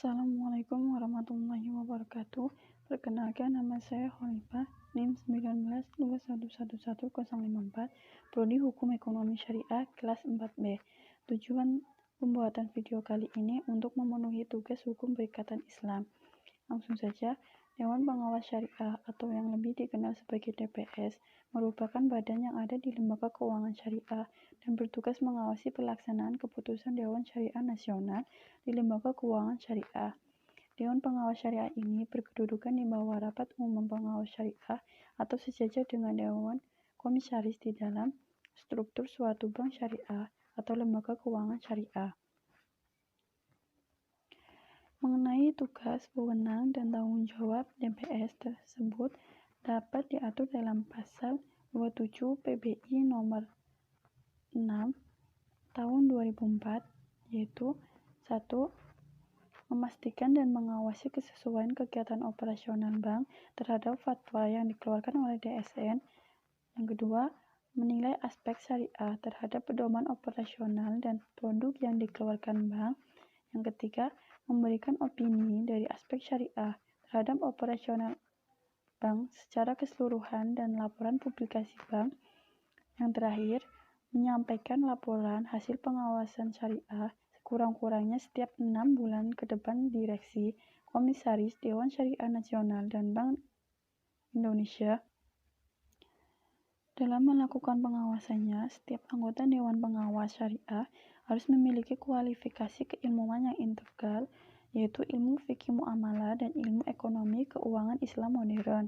Assalamualaikum warahmatullahi wabarakatuh. Perkenalkan, nama saya Khalifah, NIM 1921111054, Prodi Hukum Ekonomi Syariah, kelas 4B. Tujuan pembuatan video kali ini untuk memenuhi tugas hukum berikatan Islam. Langsung saja, Dewan Pengawas Syariah atau yang lebih dikenal sebagai DPS merupakan badan yang ada di Lembaga Keuangan Syariah dan bertugas mengawasi pelaksanaan keputusan Dewan Syariah Nasional di Lembaga Keuangan Syariah. Dewan Pengawas Syariah ini berkedudukan di bawah Rapat Umum Pengawas Syariah atau sejajar dengan Dewan Komisaris di dalam struktur suatu bank syariah atau lembaga keuangan syariah. Mengenai tugas, wewenang, dan tanggung jawab DPS tersebut dapat diatur dalam Pasal 27 PBI Nomor 6 Tahun 2004, yaitu 1. Memastikan dan mengawasi kesesuaian kegiatan operasional bank terhadap fatwa yang dikeluarkan oleh DSN. Yang kedua, menilai aspek syariah terhadap pedoman operasional dan produk yang dikeluarkan bank. Yang ketiga, memberikan opini dari aspek syariah terhadap operasional bank secara keseluruhan dan laporan publikasi bank. Yang terakhir, menyampaikan laporan hasil pengawasan syariah sekurang-kurangnya setiap 6 bulan ke depan direksi, komisaris, Dewan Syariah Nasional, dan Bank Indonesia. Dalam melakukan pengawasannya, setiap anggota Dewan Pengawas Syariah harus memiliki kualifikasi keilmuan yang integral, yaitu ilmu fikih muamalah dan ilmu ekonomi keuangan Islam modern.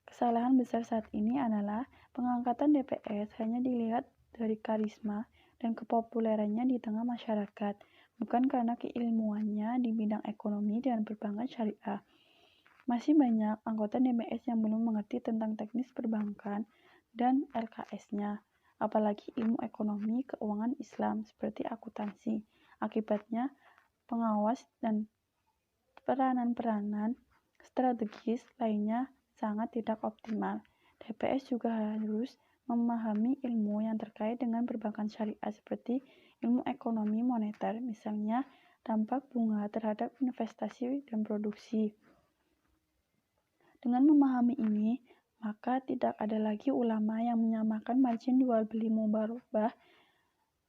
Kesalahan besar saat ini adalah pengangkatan DPS hanya dilihat dari karisma dan kepopulerannya di tengah masyarakat, bukan karena keilmuannya di bidang ekonomi dan perbankan syariah. Masih banyak anggota DPS yang belum mengerti tentang teknis perbankan dan LKS-nya, apalagi ilmu ekonomi keuangan Islam seperti akuntansi. Akibatnya, pengawas dan peranan-peranan strategis lainnya sangat tidak optimal. DPS juga harus memahami ilmu yang terkait dengan perbankan syariah seperti ilmu ekonomi moneter, misalnya dampak bunga terhadap investasi dan produksi. Dengan memahami ini, maka tidak ada lagi ulama yang menyamakan margin jual beli mudharabah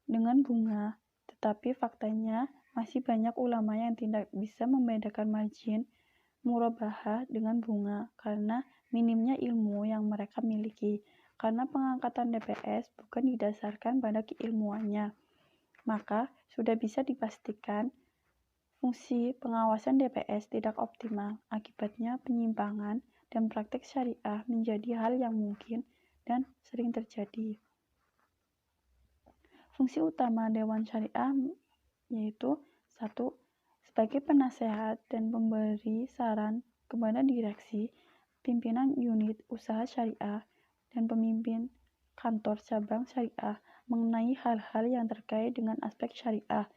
dengan bunga, tetapi faktanya masih banyak ulama yang tidak bisa membedakan margin murabahah dengan bunga karena minimnya ilmu yang mereka miliki. Karena pengangkatan DPS bukan didasarkan pada keilmuannya, maka sudah bisa dipastikan fungsi pengawasan DPS tidak optimal. Akibatnya penyimpangan dan praktek syariah menjadi hal yang mungkin dan sering terjadi. Fungsi utama Dewan Syariah yaitu 1. Sebagai penasehat dan pemberi saran kepada direksi, pimpinan unit usaha syariah, dan pemimpin kantor cabang syariah mengenai hal-hal yang terkait dengan aspek syariah.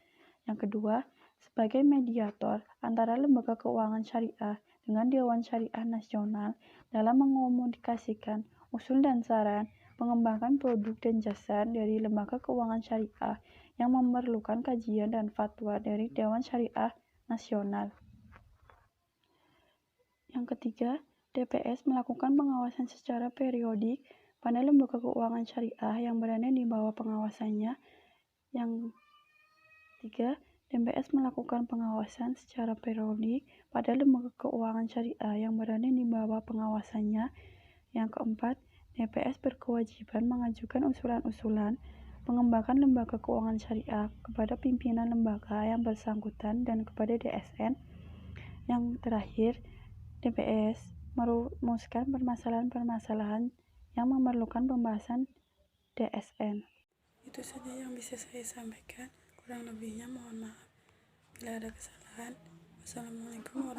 Yang kedua, sebagai mediator antara lembaga keuangan syariah dengan Dewan Syariah Nasional dalam mengomunikasikan usul dan saran mengembangkan produk dan jasa dari lembaga keuangan syariah yang memerlukan kajian dan fatwa dari Dewan Syariah Nasional. Yang ketiga, DPS melakukan pengawasan secara periodik pada lembaga keuangan syariah yang berada di bawah pengawasannya. Yang ketiga, DPS melakukan pengawasan secara periodik pada lembaga keuangan syariah yang berada di bawah pengawasannya. Yang keempat, DPS berkewajiban mengajukan usulan-usulan pengembangan lembaga keuangan syariah kepada pimpinan lembaga yang bersangkutan dan kepada DSN. Yang terakhir, DPS merumuskan permasalahan-permasalahan yang memerlukan pembahasan DSN. Itu saja yang bisa saya sampaikan. Kurang lebihnya mohon maaf bila ada kesalahan. Wassalamualaikum warahmatullahi wabarakatuh.